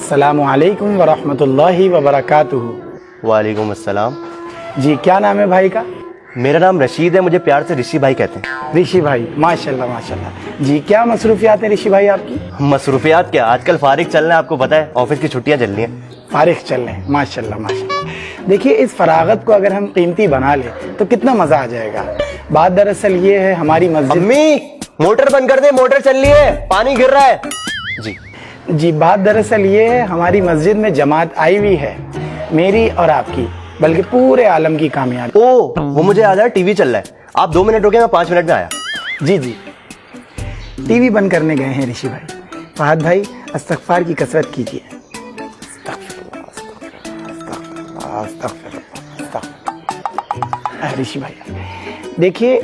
अस्सलामु अलैकुम वरहमतुल्लाहि वबरकातुहू। वालेकुम अस्सलाम। जी क्या नाम है भाई का? मेरा नाम रशीद है, मुझे प्यार से ऋषि भाई कहते हैं। ऋषि भाई, माशाल्लाह माशाल्लाह। जी क्या मसरूफियात है ऋषि भाई आपकी? मसरूफियात क्या, आजकल फारिग चल रहे हैं, आपको पता है ऑफिस की छुट्टियां चल रही हैं। फारिग चल रहे हैं, माशाल्लाह माशाल्लाह। देखिए इस फरागत को अगर हम कीमती बना लें तो कितना मजा आ जाएगा। बात दरअसल ये है हमारी मस्जिद। अम्मी मोटर बंद कर दे, मोटर चल रही है, पानी गिर रहा है। जी बात दरअसल ये है हमारी मस्जिद में जमात आई हुई है, मेरी और आपकी बल्कि पूरे आलम की कामयाबी। ओ वो मुझे याद है, टीवी चल रहा है, आप 2 मिनट रुके, मैं 5 मिनट में आया। जी टीवी बंद करने गए हैं ऋषि भाई। फहद भाई इस्तिग़फ़ार की कसरत कीजिए। ऋषि भाई देखिए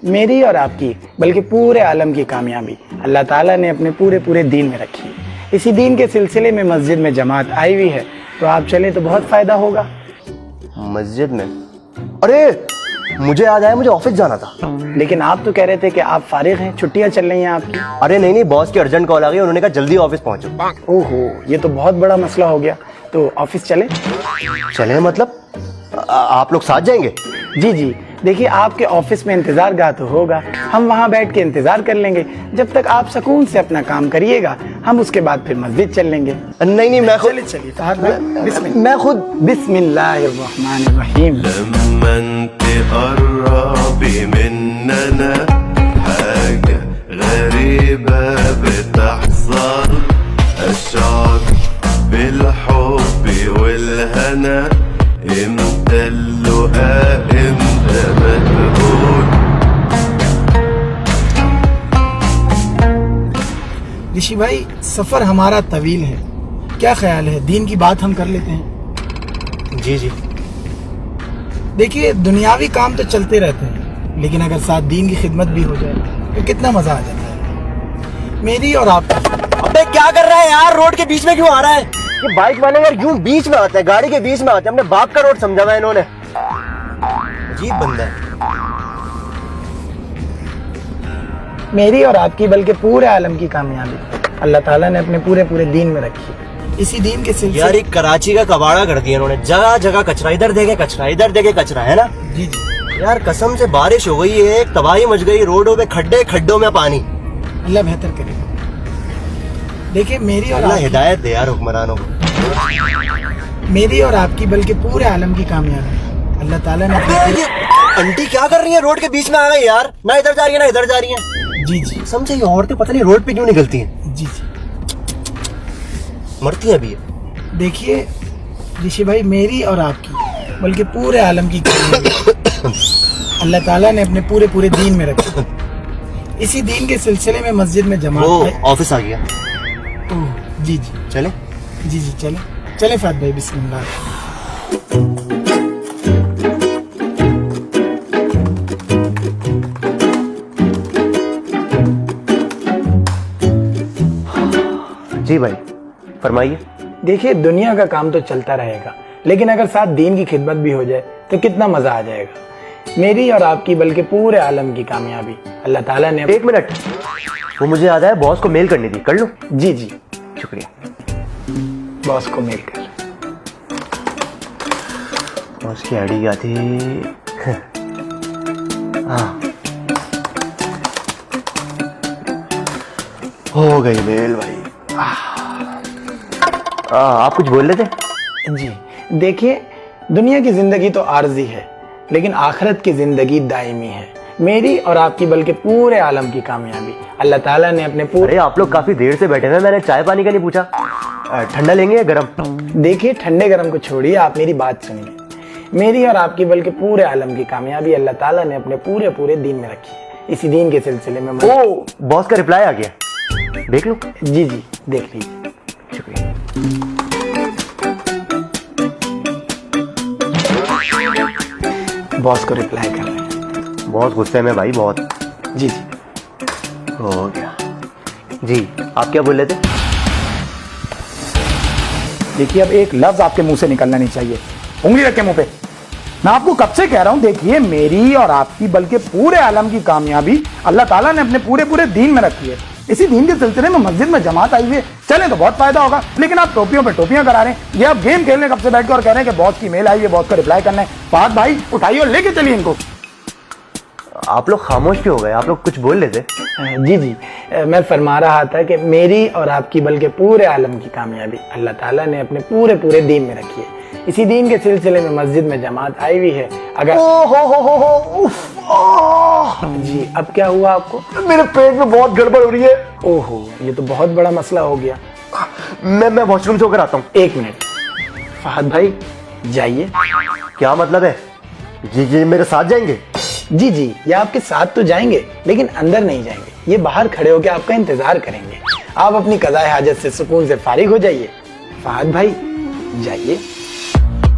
मेरी और आपकी बल्कि पूरे आलम की कामयाबी अल्लाह ताला ने अपने पूरे दीन में रखी है। इसी दीन के सिलसिले में मस्जिद में जमात आई हुई है, तो आप चलें तो बहुत फायदा होगा। मस्जिद में? अरे मुझे याद आया, मुझे ऑफिस जाना था। लेकिन आप तो कह रहे थे कि आप फारिग हैं, छुट्टियां चल रही हैं आपकी। अरे नहीं, बॉस की अर्जेंट कॉल आ गई, उन्होंने कहा जल्दी ऑफिस पहुंचो। ओहो, ये तो बहुत बड़ा मसला हो गया। तो ऑफिस चले मतलब आप लोग साथ जाएंगे? जी देखिए आपके ऑफिस में इंतजार गाह तो होगा, हम वहाँ बैठ के इंतजार कर लेंगे जब तक आप सुकून से अपना काम करिएगा। हम उसके बाद फिर मस्जिद चल लेंगे। नहीं मैं खुद। चलिए मैं खुद। बिस्मिल्लाहिर्रहमानिर्रहीम। ऋषि भाई सफर हमारा तवील है, क्या ख्याल है दीन की बात हम कर लेते हैं? जी देखिए दुनियावी काम तो चलते रहते हैं, लेकिन अगर साथ दीन की खिदमत भी हो जाए तो कितना मजा आ जाता है। मेरी और आपका। अबे क्या कर रहा है यार, रोड के बीच में क्यों आ रहा है? ये बाइक वाले यार यूं बीच में आते हैं, गाड़ी के बीच में आते हैं। अपने बाप का रोड समझा हुआ है इन्होंने, अजीब बंदा है। मेरी और आपकी बल्कि पूरे आलम की कामयाबी अल्लाह ताला ने अपने पूरे दीन में रखी है। इसी दीन के सिलसिले यार एक कराची का कबाड़ा कर दिया इन्होंने, जगह जगह कचरा, इधर देखे कचरा, इधर देखे कचरा, है ना? जी यार कसम से बारिश हो गई है, तबाही मच गई, रोडों पे खड्डे, खड्डों में पानी। अल्लाह बेहतर करे। देखिए मेरी और अल्लाह हिदायत दे यार हुक्मरानों को। मेरी और आपकी बल्कि पूरे आलम की कामयाबी अल्लाह ताला ने। आंटी क्या कर रही है, रोड के बीच में आ गई यार, ना इधर जा रही है ना इधर जा रही है। जी समझे, ये औरतें पता नहीं रोड पे क्यों निकलती हैं। जी मरती है अभी ये। देखिए ऋषि भाई मेरी और आपकी बल्कि पूरे आलम की कामयाबी अल्लाह ताला ने अपने पूरे दीन में रखी। इसी दीन के सिलसिले में मस्जिद में जमा ऑफिस आ गया। जी चले चले फहद भाई, बिस्मिल्लाह। जी भाई फरमाइए। देखिए दुनिया का काम तो चलता रहेगा, लेकिन अगर साथ दीन की खिदमत भी हो जाए तो कितना मजा आ जाएगा। मेरी और आपकी बल्कि पूरे आलम की कामयाबी अल्लाह ताला ने। 1 मिनट, वो मुझे याद है, बॉस को मेल करनी थी, कर लो? जी शुक्रिया। बॉस को मेल कर। बॉस की आईडी क्या थी? हाँ हो गई मेल भाई। आप कुछ बोल रहे थे? जी देखिए दुनिया की जिंदगी तो आर्जी है, लेकिन आखिरत की जिंदगी दायमी है। मेरी और आपकी बल्कि पूरे आलम की कामयाबी अल्लाह ताला ने अपने पूरे। अरे आप लोग काफी देर से बैठे हैं, मैंने चाय पानी का नहीं पूछा। ठंडा लेंगे या गरम? देखिए ठंडे गरम को छोड़िए, आप मेरी बात सुनिए। मेरी और आपकी बल्कि पूरे आलम की कामयाबी अल्लाह ताला ने अपने पूरे दीन में रखी है। इसी दीन के सिलसिले में बॉस का रिप्लाई आ गया, देख लो। जी देख लीजिए। शुक्रिया। बॉस को रिप्लाई कर रहे हैं। बहुत गुस्से में भाई, बहुत। जी हो गया। जी आप क्या बोल रहे थे? देखिए अब एक लफ्ज आपके मुंह से निकलना नहीं चाहिए। उंगली रखे मुंह पे। मैं आपको कब से कह रहा हूं, देखिए मेरी और आपकी बल्कि पूरे आलम की कामयाबी अल्लाह ताला ने अपने पूरे दीन में रखी है। इसी दीन के सिलसिले में मस्जिद में जमात आई हुई है, चलें तो बहुत फायदा होगा। लेकिन आप टोपियों पे टोपियां करा रहे हैं। ये आप गेम खेलने कब से बैठ के और कह रहे हैं कि बॉस की मेल आई है, बॉस को रिप्लाई करना है। फहद भाई उठाइए और लेके चलिए इनको। आप लोग खामोश क्यों हो गए? आप लोग कुछ बोल रहे थे। जी जी, मैं फरमा रहा था कि मेरी और आपकी बल्कि पूरे आलम की कामयाबी अल्लाह ताला ने अपने पूरे पूरे दीन में रखी है। इसी दीन के सिलसिले में मस्जिद में जमात आई हुई है। अगर जी, अब क्या हुआ आपको? मेरे पेट में बहुत गड़बड़ हो रही है। ओहो, ये तो बहुत बड़ा मसला हो गया। मैं वॉशरूम से होकर आता हूँ। 1 मिनट फहद भाई, जाइए। क्या मतलब है? जी मेरे साथ जाएंगे? जी जी, ये आपके साथ तो जाएंगे लेकिन अंदर नहीं जाएंगे। ये बाहर खड़े होकर आपका इंतजार करेंगे। आप अपनी कज़ाए हाजत से सुकून से फारिग हो जाइए। फहद भाई जाइए।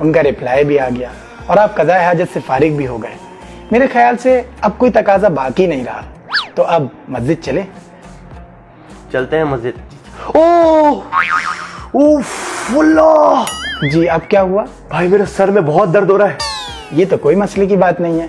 उनका रिप्लाई भी आ गया और आप कज़ाए हाजत से फारिग भी हो गए। मेरे ख्याल से अब कोई तकाजा बाकी नहीं रहा, तो अब मस्जिद चले। चलते हैं मस्जिद। ओह जी, अब क्या हुआ? भाई मेरे सर में बहुत दर्द हो रहा है। ये तो कोई मसले की बात नहीं है।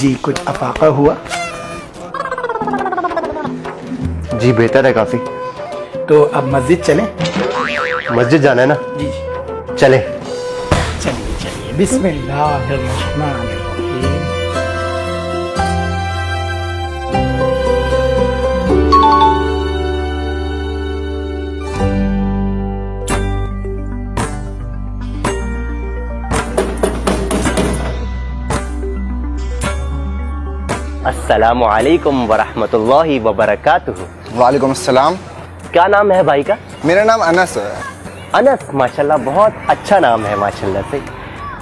जी, कुछ अफाका हुआ? जी बेहतर है काफी। तो अब मस्जिद चलें। मस्जिद जाना है ना? जी चले। चलिए बिस्मिल्लाहिर्रहमानिर्रहीम। अस्सलामु अलैकुम वरहमतुल्लाहि वबरकातुहू। वालेकुम अस्सलाम। क्या नाम है भाई का? मेरा नाम अनस है। अनस, माशाल्लाह बहुत अच्छा नाम है माशाल्लाह से।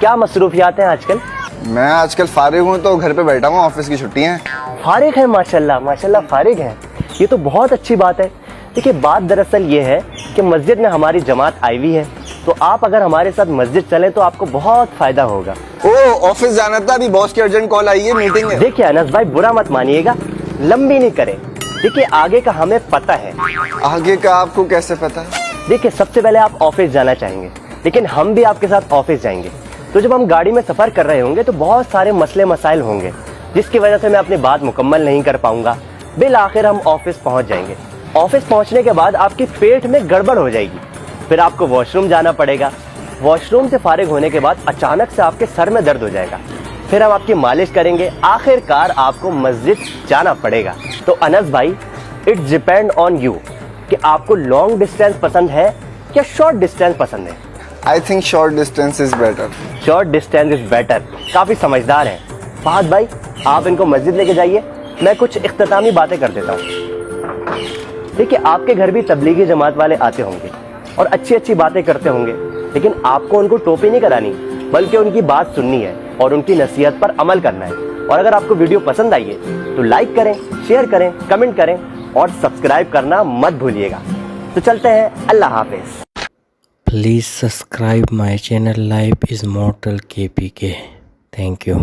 क्या मसरूफियात हैं आजकल? मैं आजकल फारिग हूँ तो घर पे बैठा हूँ, ऑफिस की छुट्टियाँ हैं। फारिग है माशाल्लाह फारिग है। ये तो बहुत अच्छी बात है। देखिए बात दरअसल ये है कि मस्जिद में हमारी जमात आई हुई है, तो आप अगर हमारे साथ मस्जिद चलें तो आपको बहुत फायदा होगा। ओ ऑफिस जाना था, अभी बॉस की अर्जेंट कॉल आई है, मीटिंग है। देखिए अनस भाई बुरा मत मानिएगा, लंबी नहीं करें। देखिए आगे का हमें पता है। आगे का आपको कैसे पता है? देखिए सबसे पहले आप ऑफिस जाना चाहेंगे, लेकिन हम भी आपके साथ ऑफिस जाएंगे। तो जब हम गाड़ी में सफर कर रहे होंगे तो बहुत सारे मसले मसाइल होंगे, जिसकी वजह से मैं अपनी बात मुकम्मल नहीं कर पाऊंगा। बिल आखिर हम ऑफिस पहुंच जाएंगे। ऑफिस पहुंचने के बाद आपके पेट में गड़बड़ हो जाएगी, फिर आपको वॉशरूम जाना पड़ेगा। वॉशरूम से फारिग होने के बाद अचानक से आपके सर में दर्द हो जाएगा, फिर हम आपकी मालिश करेंगे, आखिरकार आपको मस्जिद जाना पड़ेगा। तो अनस भाई इट्स डिपेंड ऑन यू कि आपको लॉन्ग डिस्टेंस पसंद है या शॉर्ट डिस्टेंस पसंद है। I think short distance is better. Short distance is better. काफी समझदार हैं फहद भाई, आप इनको मस्जिद लेके जाइए, मैं कुछ इख्तितामी बातें कर देता हूँ। देखिए आपके घर भी तबलीगी जमात वाले आते होंगे और अच्छी अच्छी बातें करते होंगे, लेकिन आपको उनको टोपी नहीं करानी, बल्कि उनकी बात सुननी है और उनकी नसीहत पर अमल करना है। और अगर आपको वीडियो पसंद आई है तो लाइक करें, शेयर करें, कमेंट करें और सब्सक्राइब करना मत भूलिएगा। तो चलते हैं, अल्लाह हाफिज। Please subscribe my channel Life is Mortal KPK. Thank you.